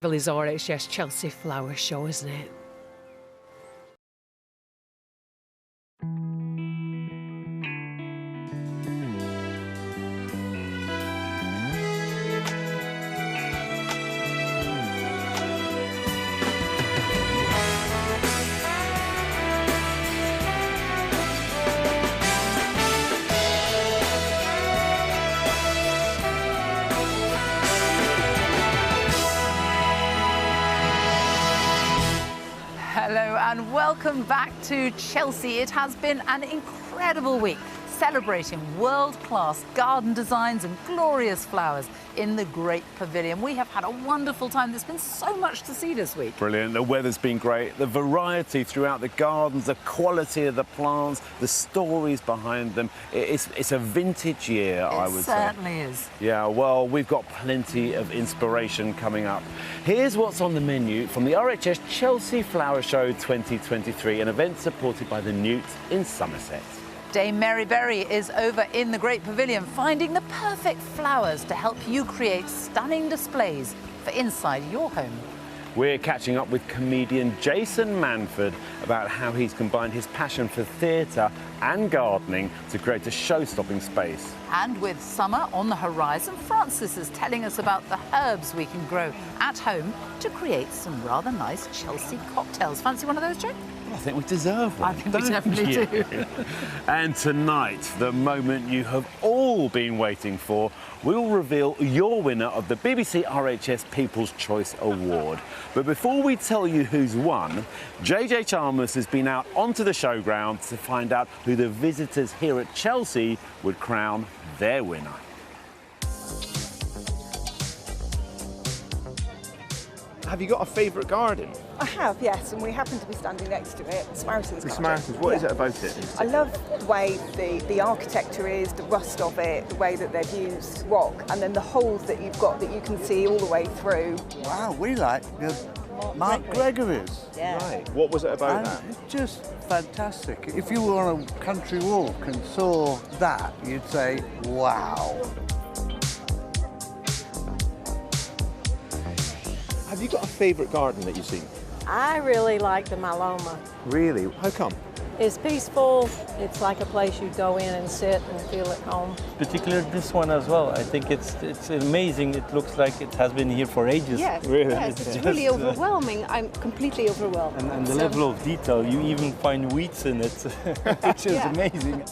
Is RHS Chelsea Flower Show, isn't it? Hello and welcome back to Chelsea. It has been an incredible week celebrating world-class garden designs and glorious flowers in the Great Pavilion. We have had a wonderful time. There's been so much to see this week. Brilliant. The weather's been great. The variety throughout the gardens, the quality of the plants, the stories behind them. It's a vintage year, I would say. It certainly is. Yeah, well, we've got plenty of inspiration coming up. Here's what's on the menu from the RHS Chelsea Flower Show 2023, an event supported by the Newt in Somerset. Dame Mary Berry is over in the Great Pavilion finding the perfect flowers to help you create stunning displays for inside your home. We're catching up with comedian Jason Manford about how he's combined his passion for theatre and gardening to create a show-stopping space. And with summer on the horizon, Francis is telling us about the herbs we can grow at home to create some rather nice Chelsea cocktails. Fancy one of those, Joe? I think we deserve one. I think we definitely do. And tonight, the moment you have all been waiting for, we will reveal your winner of the BBC RHS People's Choice Award. But before we tell you who's won, JJ Chalmers has been out onto the showground to find out who the visitors here at Chelsea would crown their winner. Have you got a favourite garden? I have, yes, and we happen to be standing next to it, Samaritans The Garden. Samaritans, what is it about it? I love the way the architecture is, the rust of it, the way that they've used rock, and then the holes that you've got that you can see all the way through. Wow, we like the Mark Gregory's. Yeah. Right, what was it about And that? it's just fantastic. If you were on a country walk and saw that, you'd say, wow. Have you got a favourite garden that you've seen? I really like the Maloma. Really? How come? It's peaceful. It's like a place you go in and sit and feel at home. Particularly this one as well. I think it's amazing. It looks like it has been here for ages. Yes, Really? yes, it's Just, really overwhelming. I'm completely overwhelmed. And the level of detail, you even find weeds in it, which is amazing.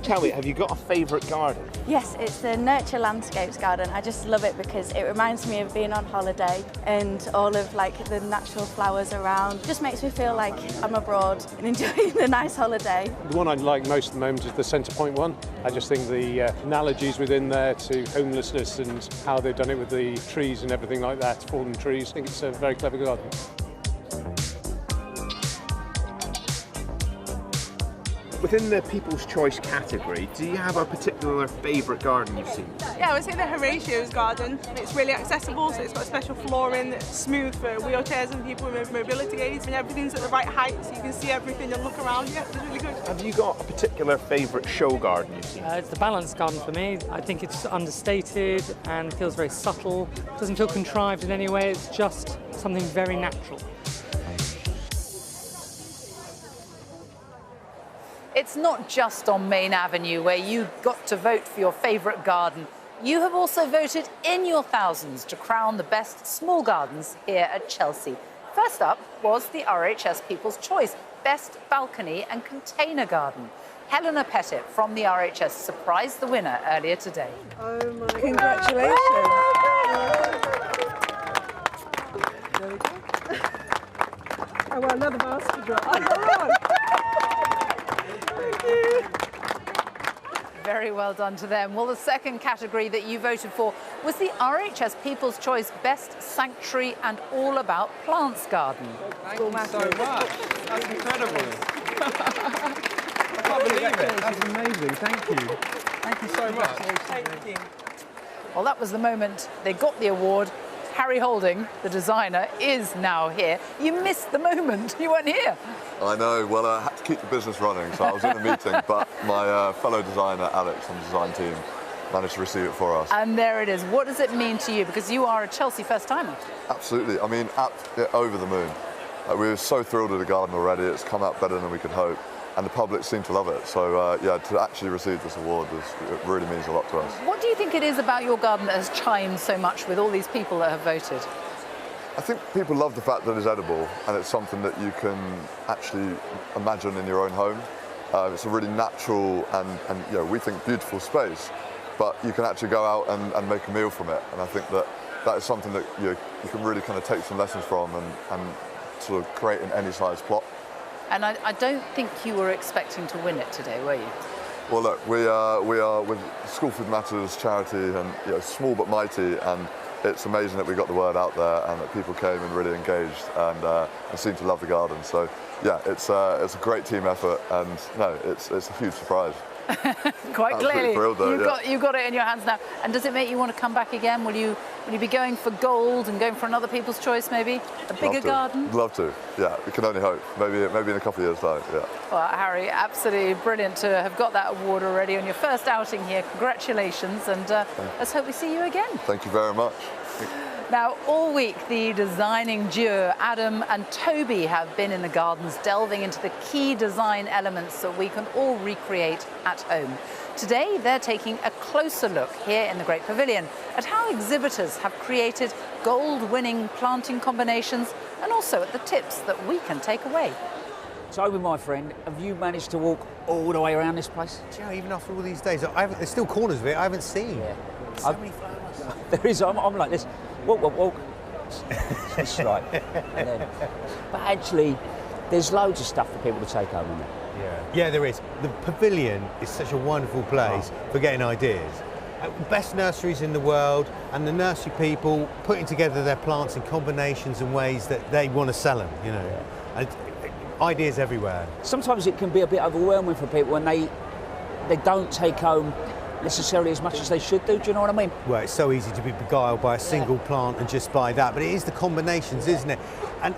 Tell me, have you got a favourite garden? Yes, it's the Nurture Landscapes garden. I just love it because it reminds me of being on holiday and all of like the natural flowers around. Just makes me feel like I'm abroad and enjoying a nice holiday. The one I like most at the moment is the Centre Point one. I just think the analogies within there to homelessness and how they've done it with the trees and everything like that, fallen trees. I think it's a very clever garden. Within the People's Choice category, do you have a particular favourite garden you've seen? Yeah, I would say the RHS garden. It's really accessible, so it's got special flooring that's smooth for wheelchairs and people with mobility aids, and everything's at the right height so you can see everything and look around. Yeah, it's really good. Have you got a particular favourite show garden you've seen? It's the balanced garden for me. I think it's understated and feels very subtle. Doesn't feel contrived in any way. It's just something very natural. It's not just on Main Avenue where you got to vote for your favourite garden. You have also voted in your thousands to crown the best small gardens here at Chelsea. First up was the RHS People's Choice Best Balcony and Container Garden. Helena Pettit from the RHS surprised the winner earlier today. Oh my Congratulations. There we go. Oh, well, another master drop. Very well done to them. Well, the second category that you voted for was the RHS People's Choice Best Sanctuary and All About Plants Garden. Thank you so much. That's incredible. I can't believe it. That's amazing. Thank you. Thank you so much. Thank you. Well, that was the moment they got the award. Harry Holding, the designer, is now here. You missed the moment. You weren't here. I know. Well, I had to keep the business running, so I was in a meeting, but my fellow designer, Alex, on the design team, managed to receive it for us. And there it is. What does it mean to you? Because you are a Chelsea first-timer. Absolutely. I mean, over the moon. We were so thrilled with the garden already. It's come out better than we could hope. And the public seem to love it. So, yeah, to actually receive this award, it really means a lot to us. What do you think it is about your garden that has chimed so much with all these people that have voted? I think people love the fact that it's edible and it's something that you can actually imagine in your own home. It's a really natural and you know, we think beautiful space, but you can actually go out and make a meal from it. And I think that is something that you can really kind of take some lessons from and sort of create in any size plot. And I don't think you were expecting to win it today, were you? Well, look, we are with School Food Matters charity, and you know, small but mighty, and it's amazing that we got the word out there and that people came and really engaged and seemed to love the garden. So, yeah, it's a great team effort, and no, it's a huge surprise. Quite clearly, thrilled, though, you've got it in your hands now. And does it make you want to come back again? Will you be going for gold and going for another People's Choice, maybe a bigger garden? Love to. Yeah, we can only hope. Maybe in a couple of years' time. Yeah. Well, Harry, absolutely brilliant to have got that award already on your first outing here. Congratulations, and let's hope we see you again. Thank you very much. Now, all week, the designing duo, Adam and Toby, have been in the gardens, delving into the key design elements that we can all recreate at home. Today, they're taking a closer look here in the Great Pavilion at how exhibitors have created gold-winning planting combinations, and also at the tips that we can take away. Toby, my friend, have you managed to walk all the way around this place? Do you know, even after all these days, there's still corners of it I haven't seen. Yeah. So many flowers. There is. I'm like this. Walk, walk, walk. It's right. But actually, there's loads of stuff for people to take home, isn't there? Yeah, there is. The pavilion is such a wonderful place for getting ideas. Best nurseries in the world, and the nursery people putting together their plants in combinations and ways that they want to sell them, you know. And ideas everywhere. Sometimes it can be a bit overwhelming for people when they don't take home necessarily as much as they should do. Do you know what I mean? Well, it's so easy to be beguiled by a single plant and just buy that, but it is the combinations, isn't it? And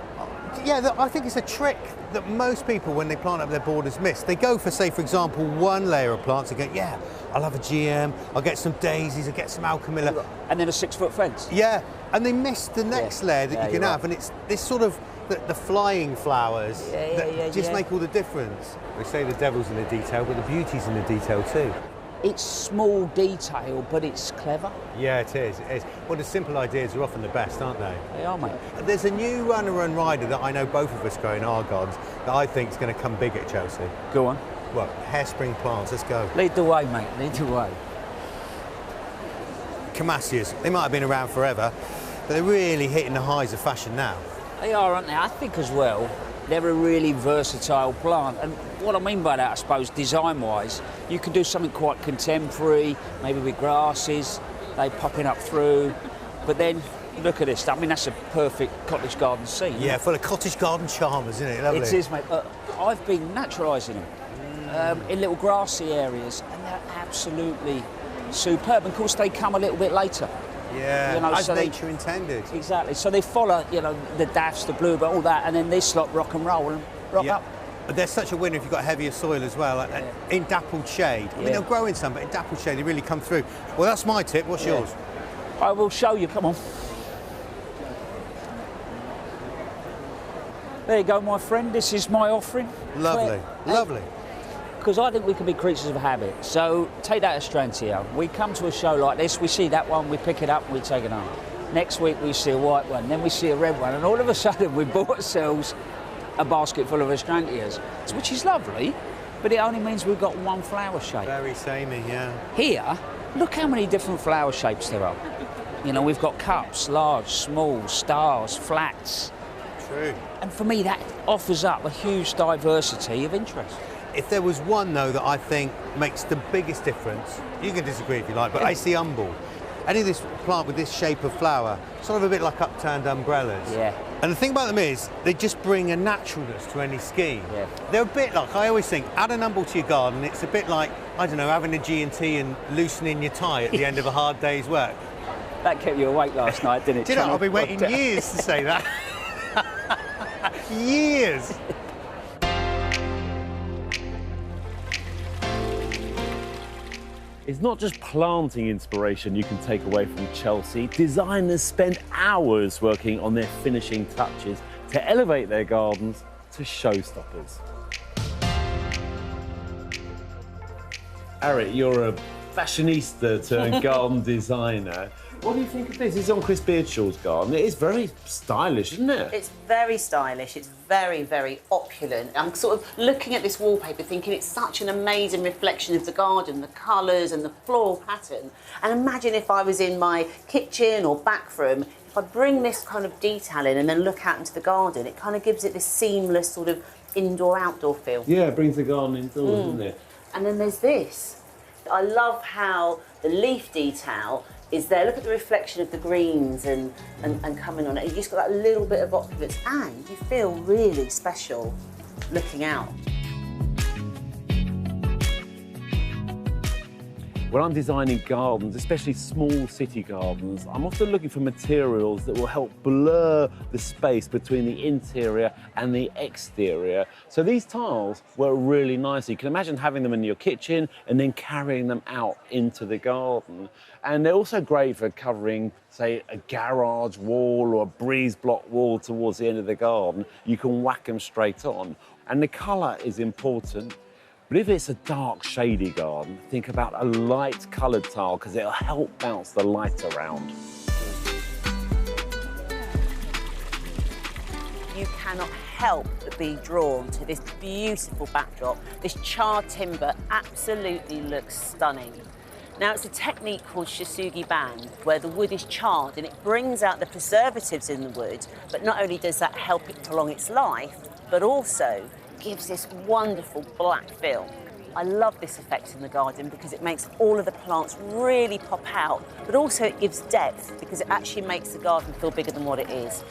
yeah, I think it's a trick that most people, when they plant up their borders, miss. They go for, say, for example, one layer of plants and go, yeah, I'll have a GM, I'll get some daisies, I'll get some alchemilla. And then a 6-foot fence. Yeah, and they miss the next layer that you can have, and it's this sort of the flying flowers that just make all the difference. They say the devil's in the detail, but the beauty's in the detail too. It's small detail, but it's clever. Yeah, it is. It is. Well, the simple ideas are often the best, aren't they? They are, mate. There's a new runner and rider that I know both of us grow in our gardens that I think is going to come big at Chelsea. Go on. Well, hairspring plants. Let's go. Lead the way, mate. Lead the way. Camassias. They might have been around forever, but they're really hitting the highs of fashion now. They are, aren't they? I think as well, they're a really versatile plant. And what I mean by that, I suppose, design-wise, you can do something quite contemporary, maybe with grasses, they popping up through. But then, look at this. I mean, that's a perfect cottage garden scene. Yeah, full of cottage garden charmers, isn't it? Lovely. It is, mate. I've been naturalising them in little grassy areas, and they're absolutely superb. And of course, they come a little bit later. Yeah, you know, as so nature intended. Exactly. So they follow, you know, the daffs, the bluebell, all that, and then this lot rock and roll and rock up. But they're such a winner if you've got heavier soil as well. In dappled shade. I mean, they'll grow in some, but in dappled shade, they really come through. Well, that's my tip. What's yours? I will show you. Come on. There you go, my friend. This is my offering. Lovely. Lovely. Because I think we can be creatures of habit. So take that as Strantia. We come to a show like this, we see that one, we pick it up and we take it home. Next week we see a white one, then we see a red one, and all of a sudden we bought ourselves a basket full of Astrantias, which is lovely, but it only means we've got one flower shape. Very samey, yeah. Here, look how many different flower shapes there are. You know, we've got cups, large, small, stars, flats. True. And for me, that offers up a huge diversity of interest. If there was one, though, that I think makes the biggest difference, you can disagree if you like, but I see umbel. Any of this plant with this shape of flower, sort of a bit like upturned umbrellas. Yeah. And the thing about them is, they just bring a naturalness to any scheme. Yeah. They're a bit like, I always think, add an umbel to your garden, it's a bit like, I don't know, having a G&T and loosening your tie at the end of a hard day's work. That kept you awake last night, didn't it? Do you know, I've been waiting years to say that. Years. It's not just planting inspiration you can take away from Chelsea. Designers spend hours working on their finishing touches to elevate their gardens to showstoppers. Eric, you're a fashionista turned garden designer. What do you think of this? This is on Chris Beardshaw's garden. It is very stylish, isn't it? It's very stylish. It's very, very opulent. I'm sort of looking at this wallpaper thinking it's such an amazing reflection of the garden, the colours and the floral pattern. And imagine if I was in my kitchen or back room, if I bring this kind of detail in and then look out into the garden, it kind of gives it this seamless sort of indoor-outdoor feel. Yeah, it brings the garden indoors, doesn't it? And then there's this. I love how the leaf detail is there. Look at the reflection of the greens and coming on it. You've just got that little bit of opulence and you feel really special looking out. When I'm designing gardens, especially small city gardens, I'm often looking for materials that will help blur the space between the interior and the exterior. So these tiles work really nicely. You can imagine having them in your kitchen and then carrying them out into the garden. And they're also great for covering, say, a garage wall or a breeze block wall towards the end of the garden. You can whack them straight on. And the colour is important. But if it's a dark, shady garden, think about a light coloured tile because it'll help bounce the light around. You cannot help but be drawn to this beautiful backdrop. This charred timber absolutely looks stunning. Now, it's a technique called shisugi ban, where the wood is charred and it brings out the preservatives in the wood, but not only does that help it prolong its life, but also gives this wonderful black feel. I love this effect in the garden because it makes all of the plants really pop out, but also it gives depth because it actually makes the garden feel bigger than what it is.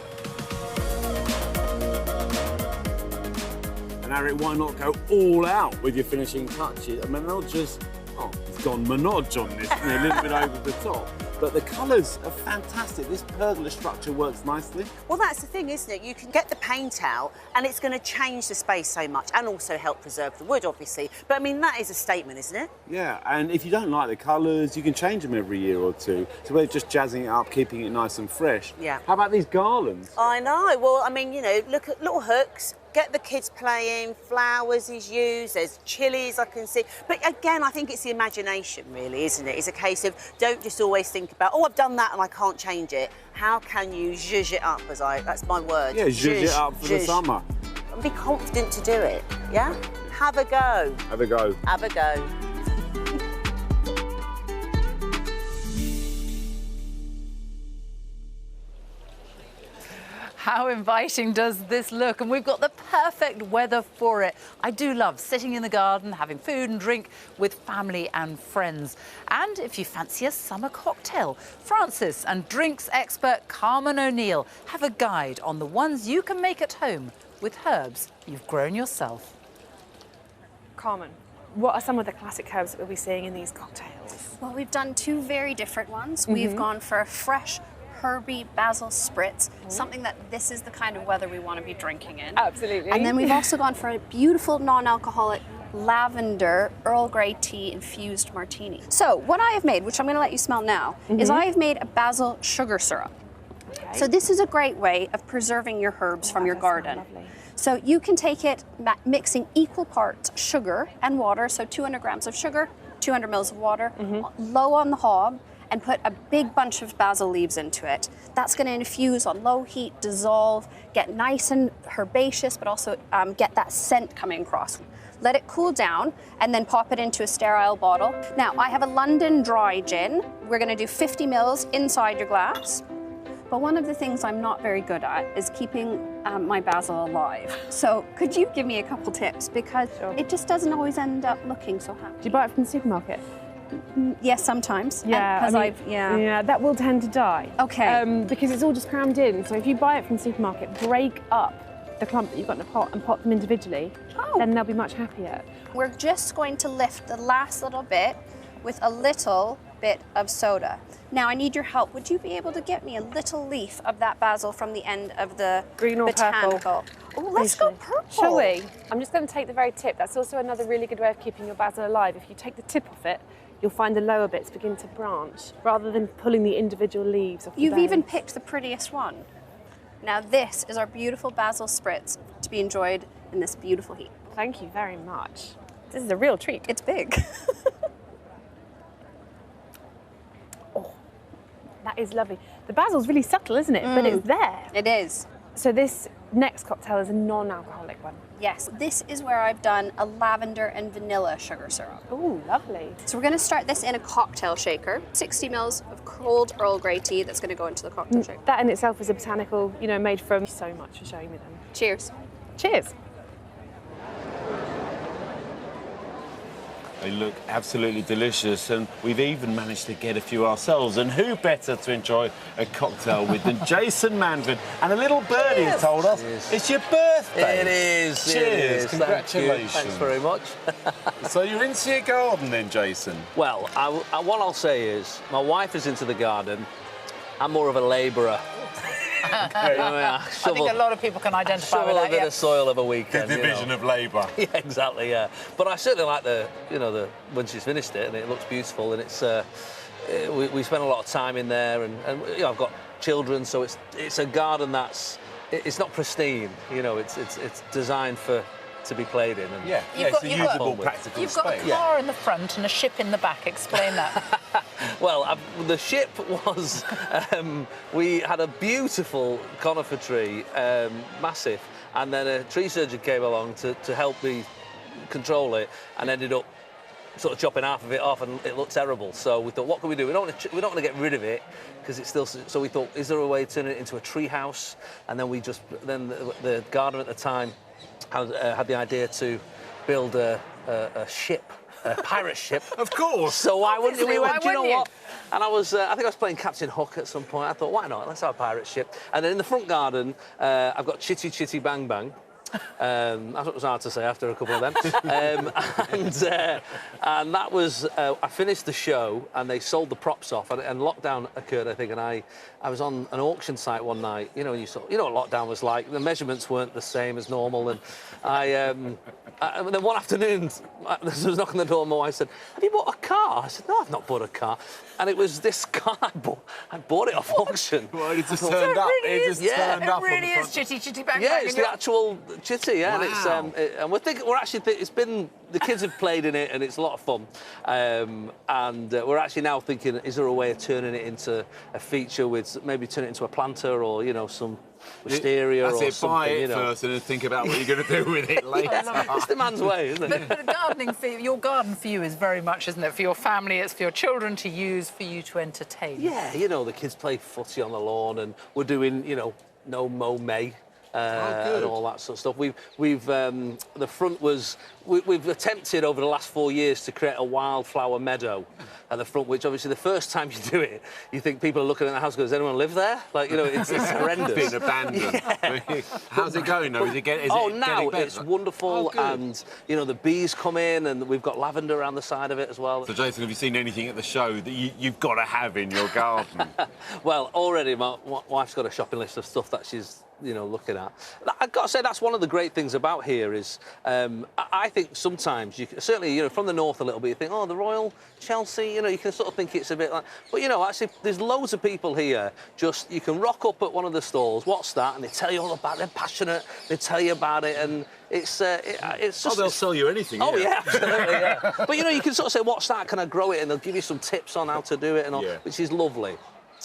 And Eric, why not go all out with your finishing touches? I mean, not just, oh, it's gone Menage on this, a little bit over the top. But the colours are fantastic. This pergola structure works nicely. Well, that's the thing, isn't it? You can get the paint out and it's going to change the space so much and also help preserve the wood, obviously. But, I mean, that is a statement, isn't it? Yeah, and if you don't like the colours, you can change them every year or two. So we're just jazzing it up, keeping it nice and fresh. Yeah. How about these garlands? I know. Well, I mean, you know, look at little hooks. Get the kids playing, flowers is used, there's chilies I can see. But again, I think it's the imagination really, isn't it? It's a case of don't just always think about, oh, I've done that and I can't change it. How can you zhuzh it up, that's my word. Yeah, zhuzh it up for the summer. And be confident to do it, yeah? Have a go. Have a go. Have a go. How inviting does this look? And we've got the perfect weather for it. I do love sitting in the garden, having food and drink with family and friends. And if you fancy a summer cocktail, Francis and drinks expert Carmen O'Neill have a guide on the ones you can make at home with herbs you've grown yourself. Carmen, what are some of the classic herbs that we'll be seeing in these cocktails? Well, we've done two very different ones. We've gone for a fresh herby basil spritz, something that this is the kind of weather we want to be drinking in. Absolutely. And then we've also gone for a beautiful non-alcoholic lavender Earl Grey tea infused martini. So what I have made, which I'm going to let you smell now, is I have made a basil sugar syrup. Okay. So this is a great way of preserving your herbs from your garden. So you can take it mixing equal parts sugar and water, so 200 grams of sugar, 200 mils of water, low on the hob, and put a big bunch of basil leaves into it. That's going to infuse on low heat, dissolve, get nice and herbaceous, but also get that scent coming across. Let it cool down and then pop it into a sterile bottle. Now, I have a London dry gin. We're going to do 50 mils inside your glass. But one of the things I'm not very good at is keeping my basil alive. So could you give me a couple tips? Because it just doesn't always end up looking so happy. Do you buy it from the supermarket? Yes, sometimes. Yeah, yeah, that will tend to die. Okay. Because it's all just crammed in. So if you buy it from the supermarket, break up the clump that you've got in the pot and pop them individually, then they'll be much happier. We're just going to lift the last little bit with a little bit of soda. Now I need your help. Would you be able to get me a little leaf of that basil from the end of the green or botanical? Oh, let's go purple. Shall we? I'm just going to take the very tip. That's also another really good way of keeping your basil alive. If you take the tip off it, you'll find the lower bits begin to branch rather than pulling the individual leaves off the You've base. even picked the prettiest one. Now this is our beautiful basil spritz to be enjoyed in this beautiful heat. Thank you very much. This is a real treat. It's big. That is lovely. The basil's really subtle, isn't it? But it's there. It is. So this next cocktail is a non-alcoholic one. Yes, this is where I've done a lavender and vanilla sugar syrup. Oh, lovely. So we're going to start this in a cocktail shaker. 60 mils of cold Earl Grey tea that's going to go into the cocktail shaker. That in itself is a botanical, you know, made from... So much for showing me them. Cheers. Cheers. They look absolutely delicious, and we've even managed to get a few ourselves. And who better to enjoy a cocktail with than Jason Manford? And a little birdie has told us it's your birthday. It is. Cheers. It is. Congratulations. Thanks very much. So you're into your garden then, Jason? Well, what I'll say is my wife is into the garden. I'm more of a labourer. I think a lot of people can identify with that. Shovel a bit of soil of a weekend. The division of labour. Yeah, exactly. Yeah, but I certainly like when she's finished it and it looks beautiful, and it's we spend a lot of time in there, and you know, I've got children, so it's a garden it's not pristine. You know, it's designed to be played in. And it's a usable, practical You've space. got a car in the front and a ship in the back. Explain that. Well, the ship was, we had a beautiful conifer tree, massive, and then a tree surgeon came along to help me control it, and ended up sort of chopping half of it off, and it looked terrible. So we thought, what can we do? We don't want to get rid of it because it's still. So we thought, is there a way to turn it into a tree house? And then the gardener at the time had the idea to build a ship. A pirate ship. Of course. So why wouldn't we? Went, do you know wouldn't what? And I think I was playing Captain Hook at some point. I thought, why not? Let's have a pirate ship. And then in the front garden, I've got Chitty Chitty Bang Bang. That was hard to say after a couple of them. And that was, I finished the show and they sold the props off, and lockdown occurred, I think, and I was on an auction site one night. You know, what lockdown was like. The measurements weren't the same as normal, and then one afternoon, there was a knock on the door, and my wife said, "Have you bought a car?" I said, "No, I've not bought a car." And it was this car. I bought it off auction. Well, it just turned up. It just turned up. It really is Chitty Chitty Bang Bang. Yeah, it's the actual Chitty, yeah. Wow. And it's been, the kids have played in it and it's a lot of fun. And we're actually now thinking, is there a way of turning it into a feature with, maybe turn it into a planter or, you know, some wisteria or something, buy it you know. first and then think about what you're going to do with it later. It's the man's way, isn't it? But gardening your garden for you is very much, isn't it? For your family, it's for your children to use, for you to entertain. Yeah, you know, the kids play footy on the lawn and we're doing, you know, no mow May. And all that sort of stuff. The front was, we've attempted over the last 4 years to create a wildflower meadow at the front, which obviously the first time you do it, you think people are looking at the house and go, does anyone live there? Like, you know, it's horrendous. Been abandoned. Yeah. How's it going though? Now it's wonderful, and you know, the bees come in and we've got lavender around the side of it as well. So Jason, have you seen anything at the show that you've got to have in your garden? Well, already my wife's got a shopping list of stuff that she's, you know, looking at. I've got to say that's one of the great things about here is I think sometimes certainly, you know, from the north a little bit, you think, oh, the Royal Chelsea, you know, you can sort of think it's a bit like, but you know, actually there's loads of people here, just you can rock up at one of the stalls, what's that, and they tell you all about it, they're passionate, they tell you about it, and it's just, they'll sell you anything. Oh yeah, absolutely, yeah. But you know, you can sort of say, what's that, can I grow it, and they'll give you some tips on how to do it and all, which is lovely.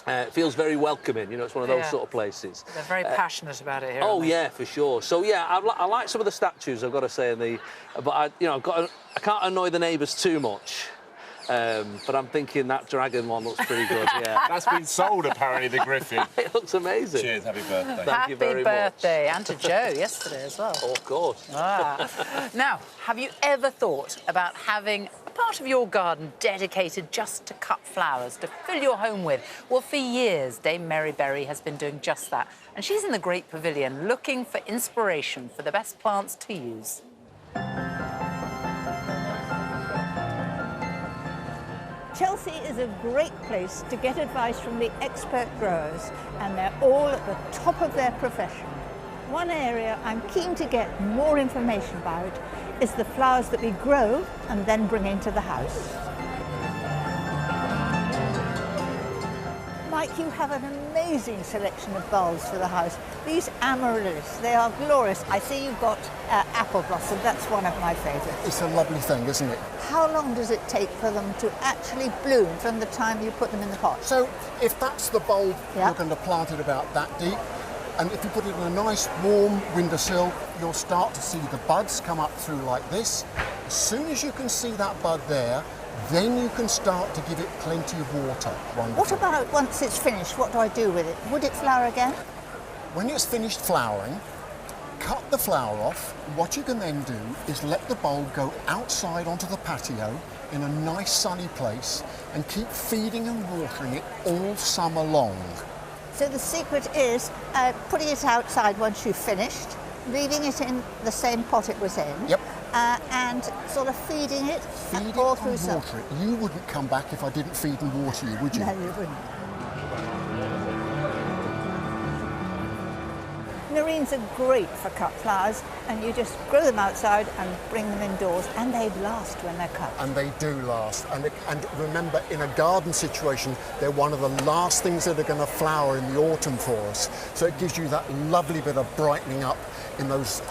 It feels very welcoming, you know, it's one of those sort of places. They're very passionate about it here. Oh, yeah, for sure. So, yeah, I like some of the statues, I've got to say, but I can't annoy the neighbours too much. But I'm thinking that dragon one looks pretty good, yeah. That's been sold, apparently, the Griffin. It looks amazing. Cheers, happy birthday. Thank you very much. Happy birthday, and to Joe yesterday as well. Oh, of course. Now, have you ever thought about having a part of your garden dedicated just to cut flowers, to fill your home with? Well, for years, Dame Mary Berry has been doing just that. And she's in the Great Pavilion looking for inspiration for the best plants to use. Chelsea is a great place to get advice from the expert growers, and they're all at the top of their profession. One area I'm keen to get more information about is the flowers that we grow and then bring into the house. Mike, you have an amazing selection of bulbs for the house. These amaryllis, they are glorious. I see you've got apple blossom. That's one of my favourites. It's a lovely thing, isn't it? How long does it take for them to actually bloom from the time you put them in the pot? So if that's the bulb, you're going to plant it about that deep. And if you put it in a nice warm windowsill, you'll start to see the buds come up through like this. As soon as you can see that bud there, then you can start to give it plenty of water. Wonderful. What about once it's finished? What do I do with it? Would it flower again? When it's finished flowering, cut the flower off. What you can then do is let the bulb go outside onto the patio in a nice sunny place and keep feeding and watering it all summer long. So the secret is putting it outside once you've finished, leaving it in the same pot it was in. Yep. And sort of feeding it Feed all it through and summer. water it. You wouldn't come back if I didn't feed and water you, would you? No, you wouldn't. Nerines are great for cut flowers, and you just grow them outside and bring them indoors, and they last when they're cut. And they do last. And remember, in a garden situation, they're one of the last things that are going to flower in the autumn for us. So it gives you that lovely bit of brightening up in those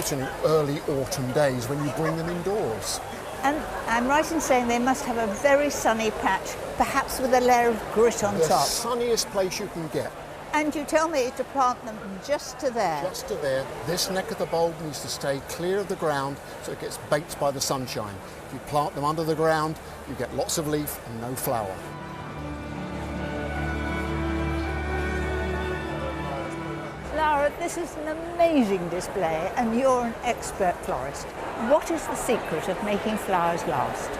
early autumn days when you bring them indoors. And I'm right in saying they must have a very sunny patch, perhaps with a layer of grit on The top. sunniest place you can get. And you tell me to plant them just to there. Just to there. This neck of the bulb needs to stay clear of the ground so it gets baked by the sunshine. If you plant them under the ground, you get lots of leaf and no flower. Lara, this is an amazing display, and you're an expert florist. What is the secret of making flowers last?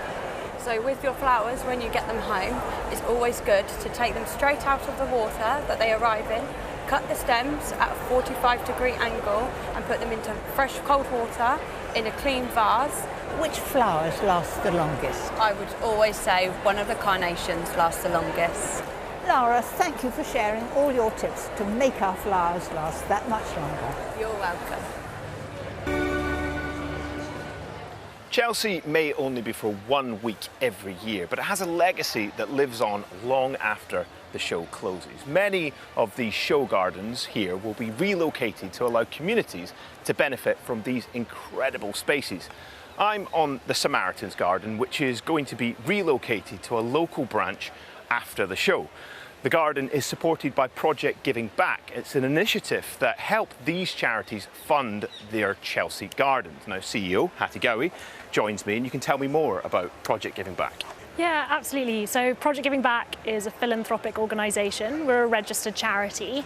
So with your flowers, when you get them home, it's always good to take them straight out of the water that they arrive in, cut the stems at a 45-degree angle and put them into fresh cold water in a clean vase. Which flowers last the longest? I would always say one of the carnations lasts the longest. Lara, thank you for sharing all your tips to make our flowers last that much longer. You're welcome. Chelsea may only be for 1 week every year, but it has a legacy that lives on long after the show closes. Many of these show gardens here will be relocated to allow communities to benefit from these incredible spaces. I'm on the Samaritan's Garden, which is going to be relocated to a local branch after the show. The garden is supported by Project Giving Back. It's an initiative that helped these charities fund their Chelsea gardens. Now, CEO Hattie Gowie joins me, and you can tell me more about Project Giving Back. Yeah, absolutely. So Project Giving Back is a philanthropic organisation. We're a registered charity,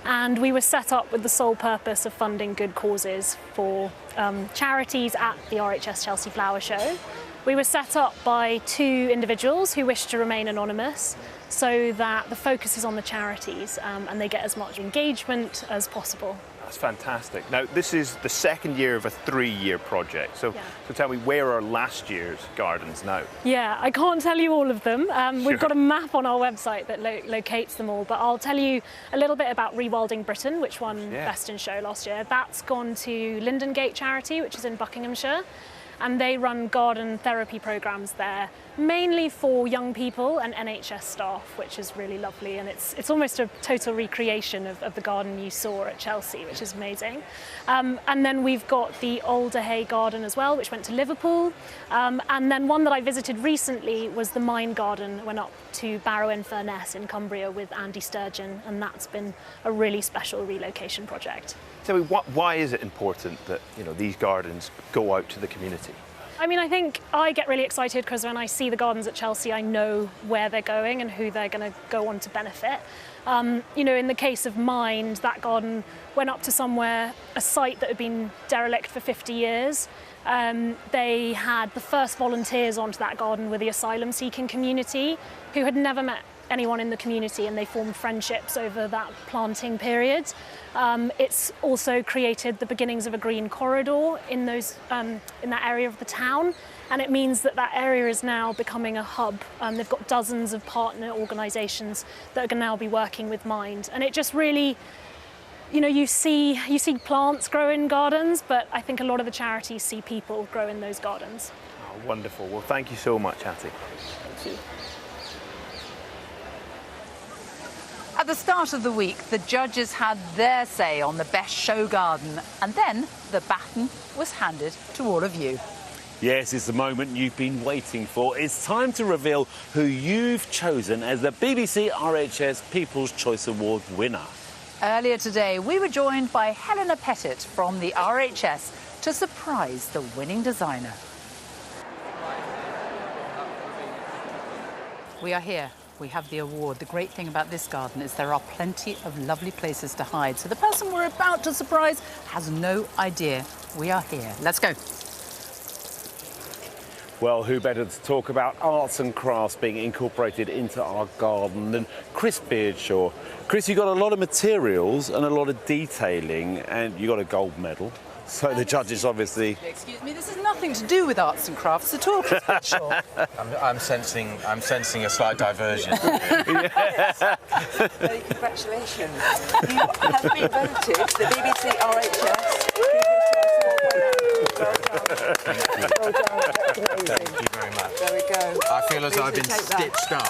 and we were set up with the sole purpose of funding good causes for charities at the RHS Chelsea Flower Show. We were set up by two individuals who wish to remain anonymous so that the focus is on the charities and they get as much engagement as possible. That's fantastic. Now, this is the second year of a 3-year project. So tell me, where are last year's gardens now? Yeah, I can't tell you all of them. We've got a map on our website that locates them all, but I'll tell you a little bit about Rewilding Britain, which won Best in Show last year. That's gone to Lindengate Charity, which is in Buckinghamshire. And they run garden therapy programs there, mainly for young people and NHS staff, which is really lovely. And it's almost a total recreation of the garden you saw at Chelsea, which is amazing. And then we've got the Alder Hay Garden as well, which went to Liverpool. And then one that I visited recently was the Mine Garden, went up to Barrow-in-Furness in Cumbria with Andy Sturgeon, and that's been a really special relocation project. Tell me, why is it important that these gardens go out to the community? I mean, I think I get really excited because when I see the gardens at Chelsea, I know where they're going and who they're going to go on to benefit. In the case of Mind, that garden went up to somewhere, a site that had been derelict for 50 years. They had the first volunteers onto that garden were the asylum-seeking community who had never met anyone in the community, and they formed friendships over that planting period. It's also created the beginnings of a green corridor in that area of the town, and it means that area is now becoming a hub. They've got dozens of partner organisations that are going to now be working with Mind, and it just really, you see plants grow in gardens, but I think a lot of the charities see people grow in those gardens. Oh, wonderful. Well, thank you so much, Hattie. Thank you. At At the start of the week, the judges had their say on the best show garden, and then the baton was handed to all of you. Yes, it's the moment you've been waiting for. It's time to reveal who you've chosen as the BBC RHS People's Choice Award winner. Earlier today, we were joined by Helena Pettit from the RHS to surprise the winning designer. We are here. We have the award. The great thing about this garden is there are plenty of lovely places to hide. So the person we're about to surprise has no idea we are here. Let's go. Well, who better to talk about arts and crafts being incorporated into our garden than Chris Beardshaw. Chris, you got a lot of materials and a lot of detailing, and you got a gold medal. So the judges obviously... Excuse me, this has nothing to do with arts and crafts at all, Chris Beardshaw. I'm sensing a slight diversion. Very congratulations. You have been voted the BBC RHS Well done. Thank you very much. There we go. I feel as though I've been stitched up.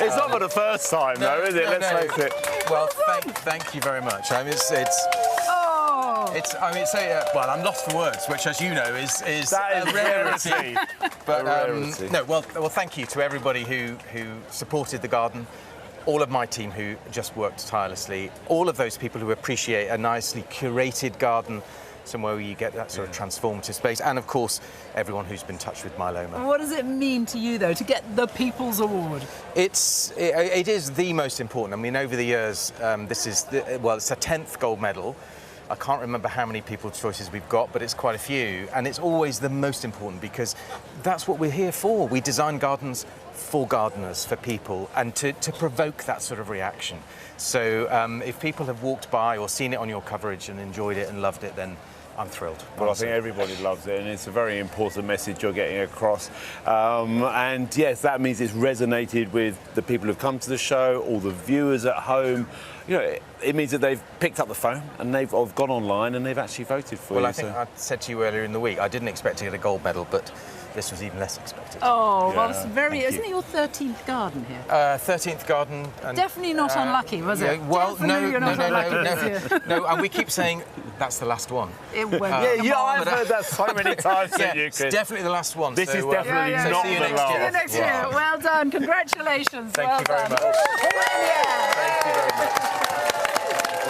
It's not for the first time, though, is it? Let's face it. Well, thank you very much. I mean, well, I'm lost for words, which, as you know, is a rarity. But no, well, thank you to everybody who supported the garden. All of my team who just worked tirelessly. All of those people who appreciate a nicely curated garden, somewhere where you get that sort of transformative space, and of course everyone who's been touched with myeloma. What does it mean to you, though, to get the People's Award? It is the most important. I mean, over the years, it's a 10th gold medal. I can't remember how many People's Choices we've got, but it's quite a few, and it's always the most important because that's what we're here for. We design gardens for gardeners, for people, and to provoke that sort of reaction. So if people have walked by or seen it on your coverage and enjoyed it and loved it, then I'm thrilled. Well, I think everybody loves it, and it's a very important message you're getting across. And yes, that means it's resonated with the people who've come to the show, all the viewers at home. You know, it means that they've picked up the phone and they've gone online and they've actually voted for you. Well, I think I said to you earlier in the week, I didn't expect to get a gold medal, but this was even less expected. Oh, well, it's very... Isn't it your 13th garden here? 13th garden. And, definitely not unlucky, was it? Well, no, and we keep saying that's the last one. It won't. I've heard that so many times. It's definitely the last one. This is definitely not see you the next last. year. See you next year. Well done. Congratulations. Thank you very much. Thank you very much.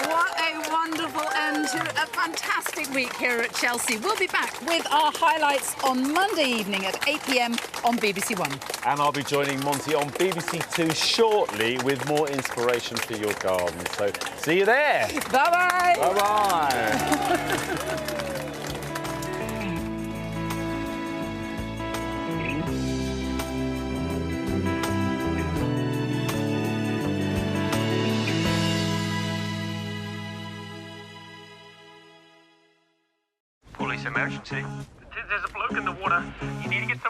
What a wonderful end to a fantastic week here at Chelsea. We'll be back with our highlights on Monday evening at 8 p.m. on BBC One. And I'll be joining Monty on BBC Two shortly with more inspiration for your garden. So see you there. Bye-bye. Bye-bye. Police emergency. There's a bloke in the water. You need to get someone.